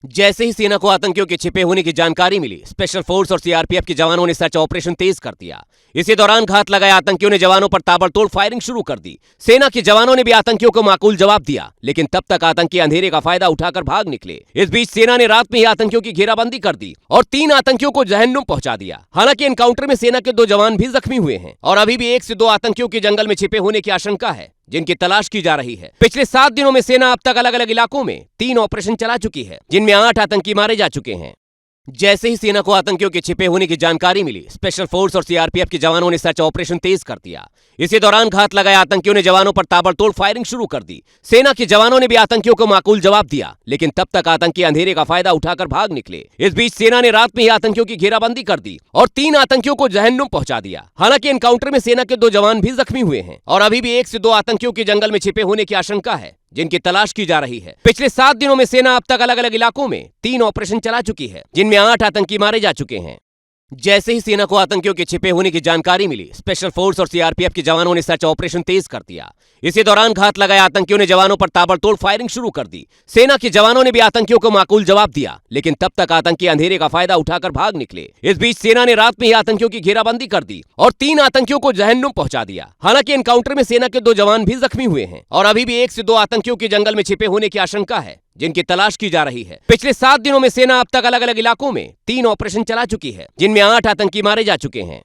जैसे ही सेना को आतंकियों के छिपे होने की जानकारी मिली, स्पेशल फोर्स और सीआरपीएफ के जवानों ने सर्च ऑपरेशन तेज कर दिया। इसी दौरान घात लगाए आतंकियों ने जवानों पर ताबड़तोड़ फायरिंग शुरू कर दी। सेना के जवानों ने भी आतंकियों को माकूल जवाब दिया, लेकिन तब तक आतंकी अंधेरे का फायदा उठाकर भाग निकले। इस बीच सेना ने रात में ही आतंकियों की घेराबंदी कर दी और 3 आतंकियों को जहन्नुम पहुंचा दिया। हालांकि एनकाउंटर में सेना के 2 जवान भी जख्मी हुए हैं और अभी भी 1 से 2 आतंकियों के जंगल में छिपे होने की आशंका है, जिनकी तलाश की जा रही है। पिछले 7 दिनों में सेना अब तक अलग अलग इलाकों में 3 ऑपरेशन चला चुकी है, जिनमें 8 आतंकी मारे जा चुके हैं। जैसे ही सेना को आतंकियों के छिपे होने की जानकारी मिली, स्पेशल फोर्स और सीआरपीएफ के जवानों ने सर्च ऑपरेशन तेज कर दिया। इसी दौरान घात लगाए आतंकियों ने जवानों पर ताबड़तोड़ फायरिंग शुरू कर दी। सेना के जवानों ने भी आतंकियों को माकूल जवाब दिया, लेकिन तब तक आतंकी अंधेरे का फायदा उठाकर भाग निकले। इस बीच सेना ने रात में ही आतंकियों की घेराबंदी कर दी और 3 आतंकियों को जहन्नुम पहुंचा दिया। हालांकि एनकाउंटर में सेना के 2 जवान भी जख्मी हुए हैं और अभी भी 1 से 2 आतंकियों के जंगल में छिपे होने की आशंका है, जिनकी तलाश की जा रही है। पिछले 7 दिनों में सेना अब तक अलग अलग इलाकों में 3 ऑपरेशन चला चुकी है, जिनमें 8 आतंकी मारे जा चुके हैं। जैसे ही सेना को आतंकियों के छिपे होने की जानकारी मिली, स्पेशल फोर्स और सीआरपीएफ के जवानों ने सर्च ऑपरेशन तेज कर दिया। इसी दौरान घात लगाए आतंकियों ने जवानों पर ताबड़तोड़ फायरिंग शुरू कर दी। सेना के जवानों ने भी आतंकियों को माकूल जवाब दिया, लेकिन तब तक आतंकी अंधेरे का फायदा उठाकर भाग निकले। इस बीच सेना ने रात में ही आतंकियों की घेराबंदी कर दी और 3 आतंकियों को जहन्नुम पहुंचा दिया। हालांकि एनकाउंटर में सेना के 2 जवान भी जख्मी हुए हैं और अभी भी 1 से 2 आतंकियों के जंगल में छिपे होने की आशंका है, जिनकी तलाश की जा रही है। पिछले 7 दिनों में सेना अब तक अलग अलग इलाकों में 3 ऑपरेशन चला चुकी है, जिनमें 8 आतंकी मारे जा चुके हैं।